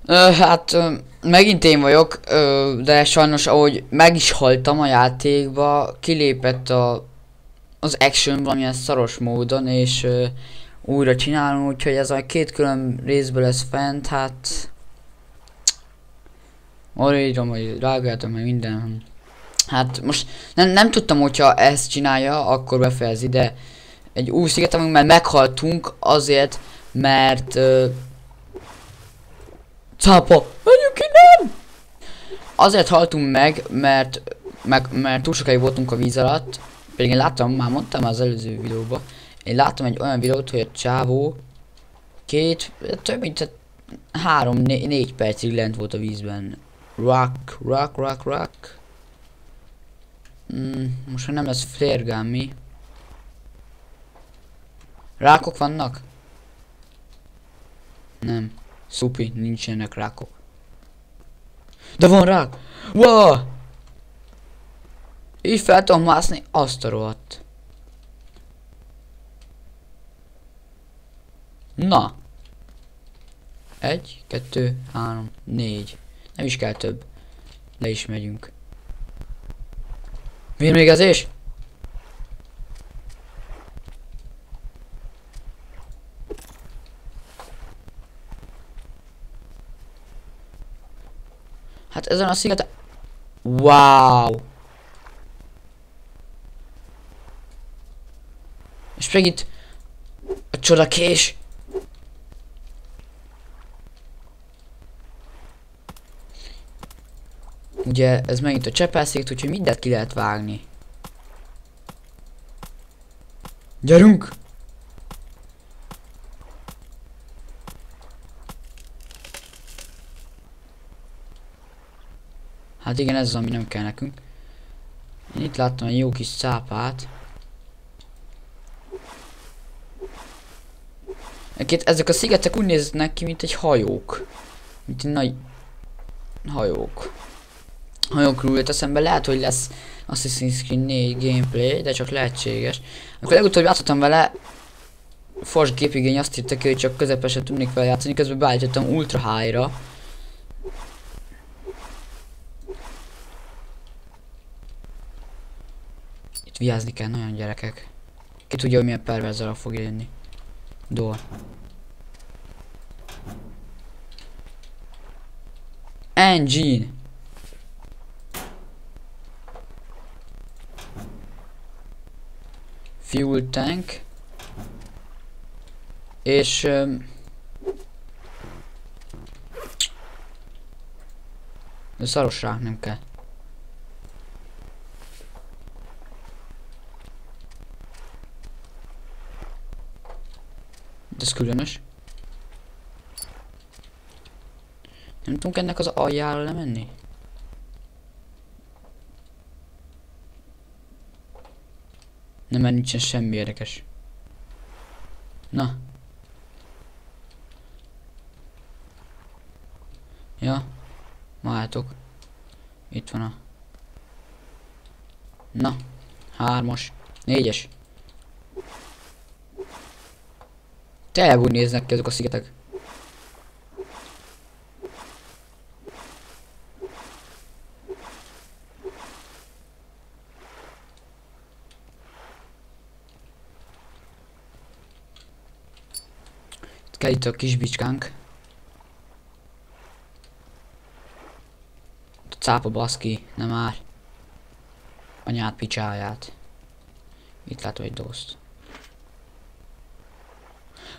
Hát megint én vagyok, de sajnos ahogy meg is haltam a játékba, kilépett az action valamilyen szaros módon, és újra csinálom, úgyhogy ez a két külön részből lesz fent, hát... Arra írom, hogy rágáltam meg minden. Hát most nem tudtam, hogyha ezt csinálja, akkor befejezi, de egy új sziget, mert meghaltunk azért, mert... cápa! Menjünk innen! Azért haltunk meg, mert túl sokáig voltunk a víz alatt. Pedig én láttam, már mondtam az előző videóban. Én láttam egy olyan videót, hogy a csávó több mint 3-4 percig lent volt a vízben. Rock. Most már nem lesz flare gun, mi? Rákok vannak? Nem. Szupi, nincsenek rákok. De van rák! Wow! Így fel tudom mászni azt a rohadt. Na. 1, 2, 3, 4. Nem is kell több. Le is megyünk. Vérmégezés? Hát ezen a szigeten... Wow! És meg itt a csodakés. Ugye ez megint a csepelsziget, úgyhogy mindent ki lehet vágni. Gyerünk! Hát igen, ez az, ami nem kell nekünk. Én itt láttam egy jó kis cápát. Ezek a szigetek úgy néznek ki, mint egy hajók. Mint egy nagy... hajók. Hajókról jött eszembe, lehet, hogy lesz Assassin's Creed 4 gameplay, de csak lehetséges. Amikor legutóbb játszottam vele, Forge gépigény azt írta ki, hogy csak közepesen tudnék vele játszani, közben beállítottam ultra high-ra. Itt vigyázni kell, nagyon gyerekek. Ki tudja, hogy milyen perverzel fog jönni. Door. Engine. Fuel tank. És de szaros rá, nem kell. De ez különös. Nem tudunk ennek az aljára lemenni? Nem, mert nincsen semmi érdekes. Na. Ja. Várjátok. Itt van a... Na. 3-as. 4-es. Tényleg úgy néznek ki ezek a szigetek. Itt kell itt a kis bicskánk. A cápa baszki, nem már. Anyát picsáját. Itt látom egy doszt.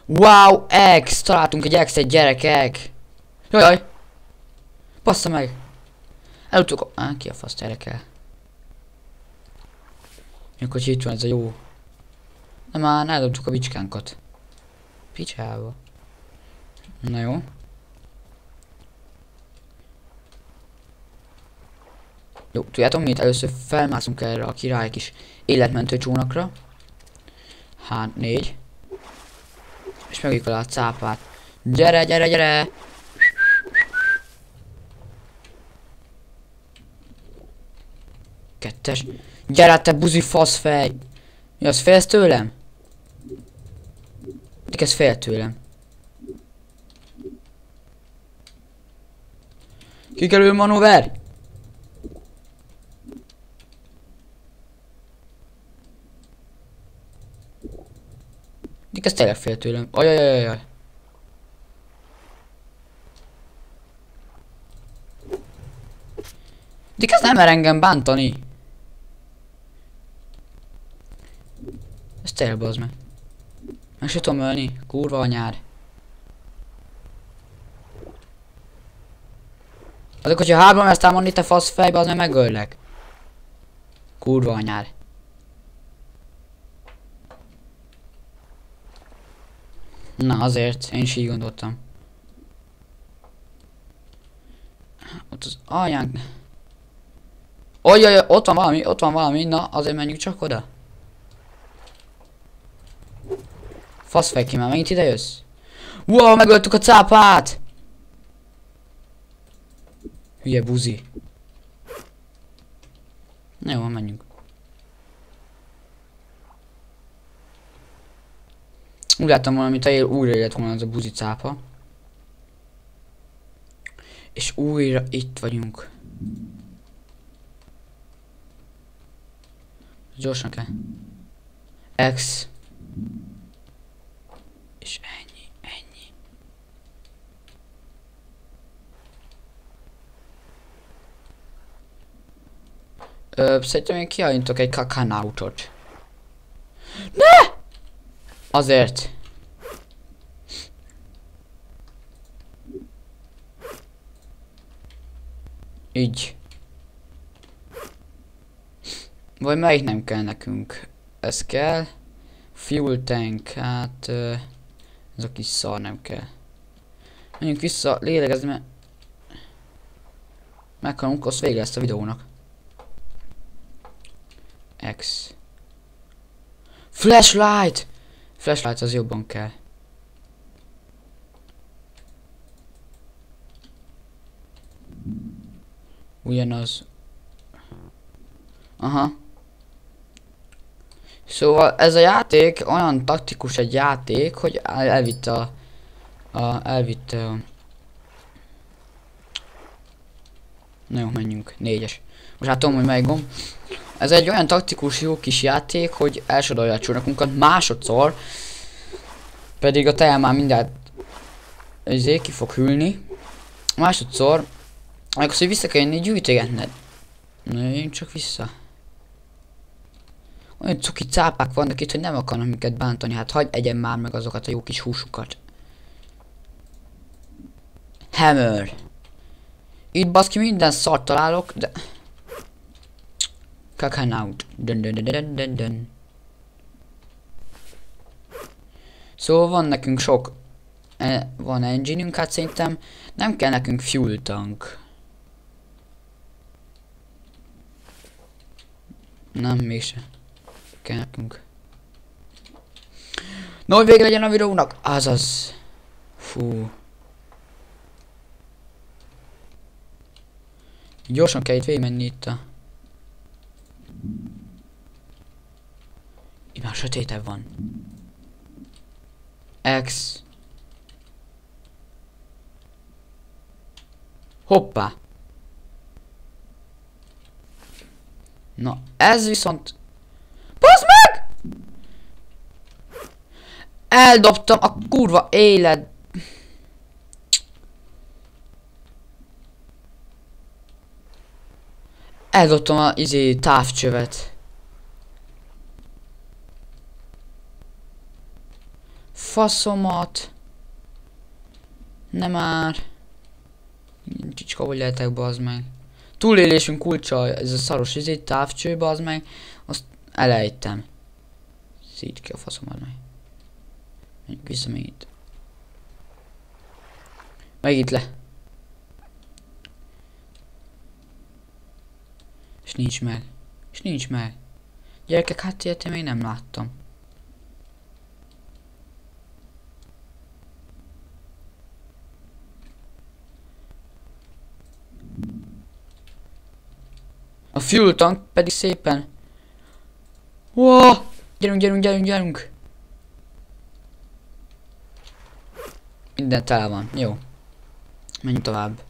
Wow, egg! Találtunk egy exet, gyerekek! Jaj! Bassza meg! Eluttuk... ki a fasz érdekel? Mikor itt van ez a jó... De már eldobtuk a bicskánkat. Picsába. Na jó. Jó, tudjátok mit? Először felmászunk erre a király kis életmentő csónakra. Hát 4. És megöljük alá a cápát. Gyere, gyere, gyere! Kettes. Gyere, te buzi faszfej! Mi az, félsz tőlem? Ez fél tőlem. Kikerül manőver! Ez tényleg fél tőlem. Ajajajajaj. Dik ez nem mer engem bántani. Ez tényleg bazd meg. Meg se tudom ölni. Kurva anyár. Azok, hogyha hárban ezt támadni, te fasz fejbe, az nem megöllek. Kurva anyár. Na azért, én is így gondoltam. Ott az aljánk. Ojjajaj, ott van valami, na azért menjünk csak oda. Faszfej ki már, megint ide jössz? Wow, megöltük a cápát! Hülye buzi. Na jó, menjünk. Úgy láttam valamit, újra élet volna az a buzi cápa. És újra itt vagyunk. Gyorsan kell. X. És ennyi. Szerintem én kiállítok egy kakanautot. Ne! Azért. Így. Vagy melyik nem kell nekünk? Ez kell. Fuel tank, hát... ez a kis szar nem kell. Menjünk vissza lélegezni, mert... meghalunk, azt vége ezt a videónak. X. Flashlight! Flashlight az jobban kell. Ugyanaz. Aha. Szóval ez a játék olyan taktikus egy játék, hogy elvitte na jó, menjünk. 4-es. Most hát tudom, hogy melyik gomb. Ez egy olyan taktikus jó kis játék, hogy elsodolja a csónakunkat másodszor. Pedig a teje már mindjárt ki fog hűlni. Másodszor meg az, hogy vissza kell jönni gyűjtögetned. Na jöjjünk csak vissza. Olyan cuki cápák vannak itt, hogy nem akarnak minket bántani. Hát hagyj egyen már meg azokat a jó kis húsukat. Hammer. Itt baszki minden szart találok, de... Kakanaut. Dun. Szóval van nekünk sok... van engine-ünk, hát szerintem nem kell nekünk fuel tank. Nem, mégse. Kell nekünk. No, hogy vége legyen a videónak! Azaz. Fú. Gyorsan kell itt végigmenni itt a... Itt már sötétebb van. X. Hoppá. Na, ez viszont... Bazd meg! Eldobtam a kurva élet... Eldobtam a távcsövet. Faszomat. Nem már. Csicska, hogy lehetek, bazd meg. Túlélésünk kulcsa, ez a szaros távcső, bazd meg. Azt elejtem. Szíd ki a faszomat meg. Menjünk vissza még itt. Meg itt le. És nincs meg. És nincs meg. Gyerekek, hát ilyet én még nem láttam. A fuel tank pedig szépen. Wow! Gyerünk. Minden tele van. Jó. Menjünk tovább.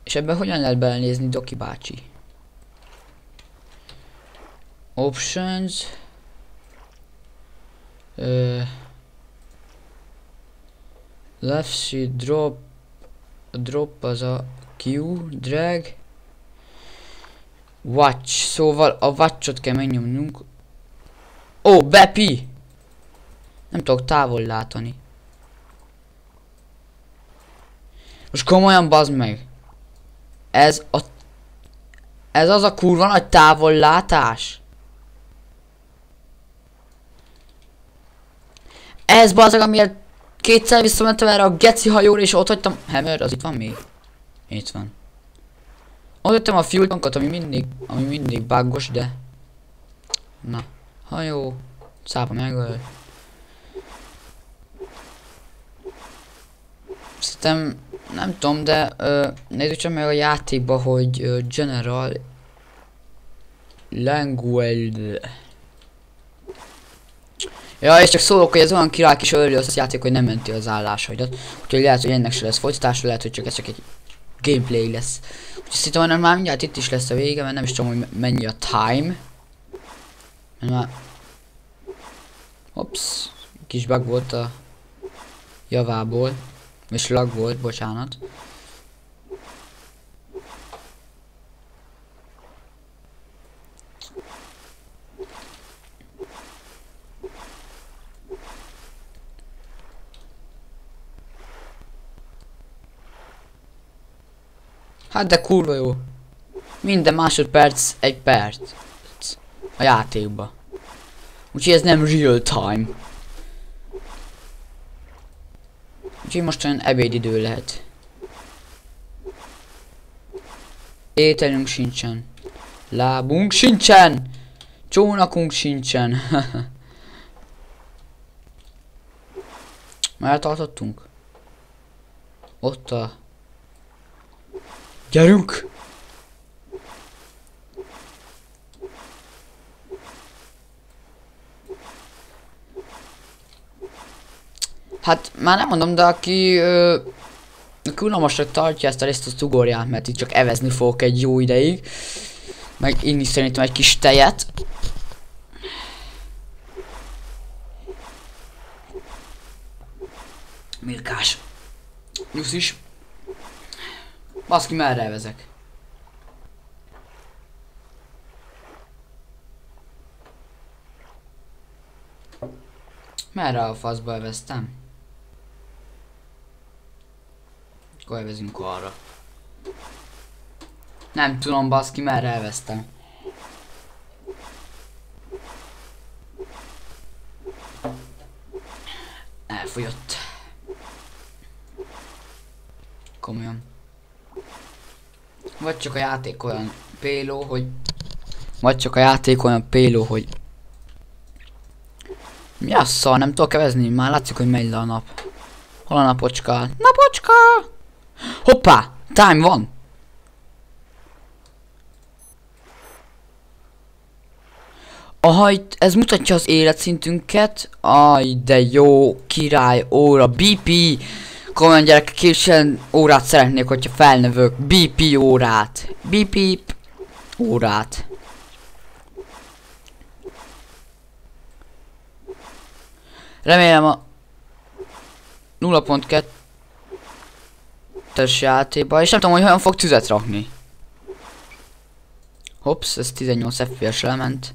És ebben hogyan lehet belenézni, Doki bácsi? Options. Left shift drop. Drop az a Q, drag. Watch, szóval a watchot kell megnyomnunk. Ó, Bepi! Nem tudok távol látani. Most komolyan bazd meg. Ez az a kurva nagy távollátás. Ez bazd meg, amiért kétszer visszamentem erre a geci hajóra és ott hagytam. Hammer, az itt van még? Itt van. Ott hagytam a fuel tankot, ami mindig buggos, de... Na, hajó. Szápa megöl. Szerintem, nem tudom, de nézzük csak meg a játékba, hogy General Language. Ja, és csak szólok, hogy ez olyan király kis early játék, hogy nem menti az állásaidat. Úgyhogy lehet, hogy ennek se lesz folytatása, lehet, hogy csak ez csak egy gameplay lesz. Úgyhogy szerintem, hogy már mindjárt itt is lesz a vége, mert nem is tudom, hogy mennyi a time. Mert már... Hops, kis bug volt a javából. És lag volt, bocsánat. Hát de kurva jó. Minden másodperc egy perc. A játékba. Úgyhogy ez nem real time. Úgyhogy most olyan ebédidő lehet. Ételünk sincsen. Lábunk sincsen. Csónakunk sincsen. Már tartottunk? Ott a... Gyerünk! Hát már nem mondom, de aki unalmasnak tartja ezt a részt, az ugorjál, mert itt csak evezni fogok egy jó ideig. Meg inni szerintem egy kis tejet. Milkás. Nyusz is. Baszki, merre evezek? Merre a faszba eveztem? Akkor evezünk arra. Nem tudom, baszki, merre eveztem. Elfogyott. Komolyan. Vagy csak a játék olyan péló, hogy... Mi a szar? Nem tudok evezni? Már látszik, hogy megy le a nap. Hol a napocska? Napocska! Hoppá! Time van! Aha, itt ez mutatja az életszintünket. Aj, de jó, király, óra, BP! Komolyan gyerekek, késen órát szeretnék, hogyha felnövök. BP órát. BP órát. Remélem a 0.2-es játékba, és nem tudom, hogy hogyan fog tüzet rakni. Hops, ez 18 FPS lement.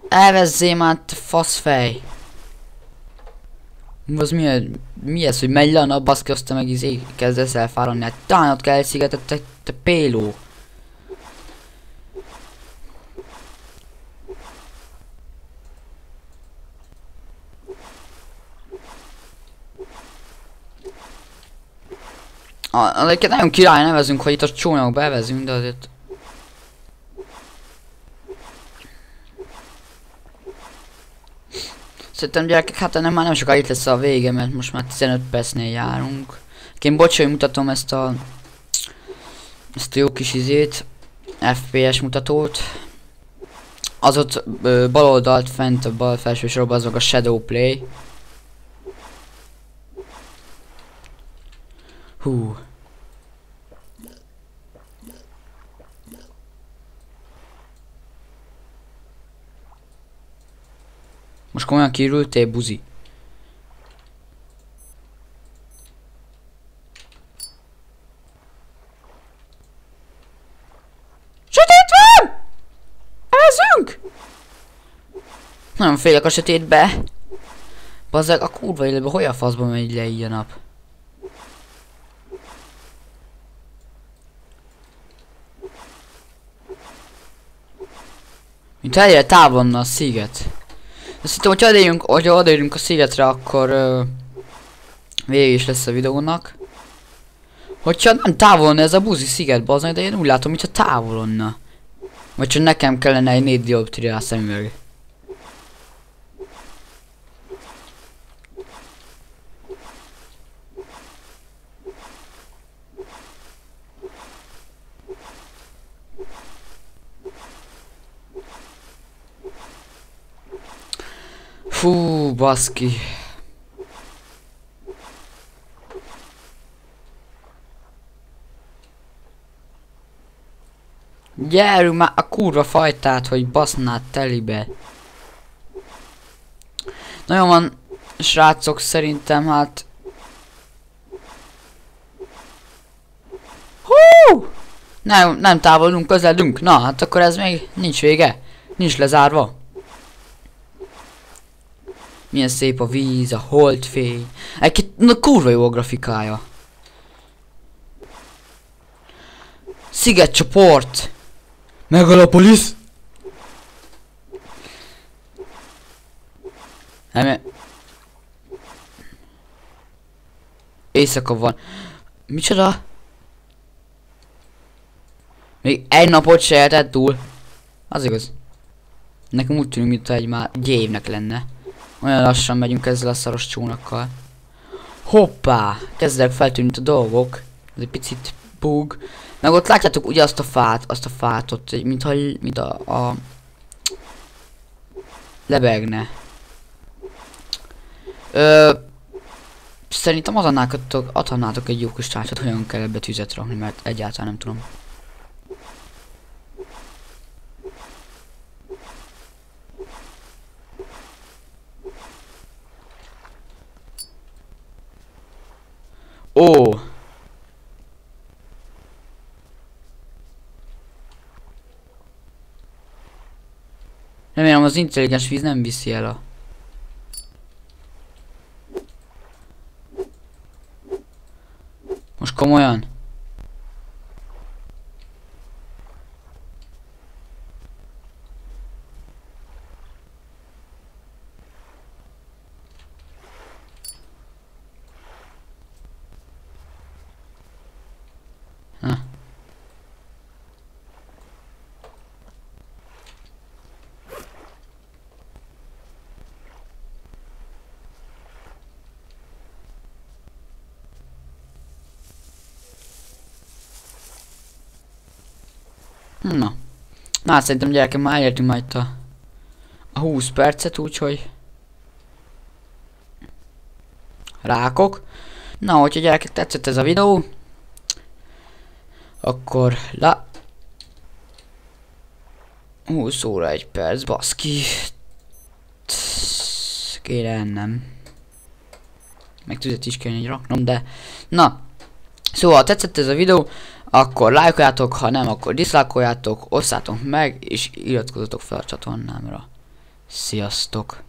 Elvezzé már, faszfej. Az mi ez, hogy megy le a nap, baszki, aztán meg izé kezdesz elfáradni. Hát talán ott kell elszigetet, te péló. Azért nagyon király nevezünk, hogy itt a csónakba evezünk, de azért... Szerintem gyerekek, hát nem, már nem sokáig itt lesz a vége, mert most már 15 percnél járunk. Én bocs, hogy mutatom ezt a jó kis izét, FPS mutatót. Az ott bal oldalt fent a bal felső sorban azok a Shadow Play. Hú. Most komolyan kiürültél, buzi. Sötét van! Evezünk! Nagyon félek a sötétbe. Bazzeg, a kurva életben hogy a faszba megy le így a nap? Mint ha egyre távolna a sziget. Azt hittem, hogyha odaérünk a szigetre, akkor végig is lesz a videónak. Hogyha nem távolna ez a buzi sziget, bazdmeg, de én úgy látom, mintha távolonna. Vagy csak nekem kellene egy 4 dioptriás szemüveg. Fú, baszki. Gyerünk már a kurva fajtát, hogy basznád telibe. Nagyon van, srácok, szerintem hát... Hú! Nem távolunk, közeledünk. Na, hát akkor ez még nincs vége. Nincs lezárva. Milyen szép a víz, a holdfény. Na kurva jó a grafikája. Szigetcsoport! Megalopolis! Nem. Éjszaka van. Micsoda? Még egy napot se éltett túl. Az igaz. Nekem úgy tűnik, mintha egy évnek lenne. Olyan lassan megyünk ezzel a szaros csónakkal. Hoppá! Kezdek feltűnni a dolgok. Ez egy picit bug. Meg ott látjátok ugye azt a fát ott, mint a lebegne. Szerintem adhatnátok egy jó kis tárcsot, hogyan kell ebbe tüzet rakni, mert egyáltalán nem tudom. Ó! Remélem az intelligens víz nem viszi el a... Most komolyan? Ha. Na. Na, szerintem gyerekem már elértünk majd a 20 percet, úgyhogy... Rákok. Na, hogyha gyerekek tetszett ez a videó, akkor 20 óra 1 perc, baszki. Kéne ennem. Meg tüzet is kéne raknom, de... Na. Szóval, ha tetszett ez a videó, akkor lájkoljátok, ha nem, akkor diszlájkoljátok, osszátok meg, és iratkozzatok fel a csatornámra. Sziasztok!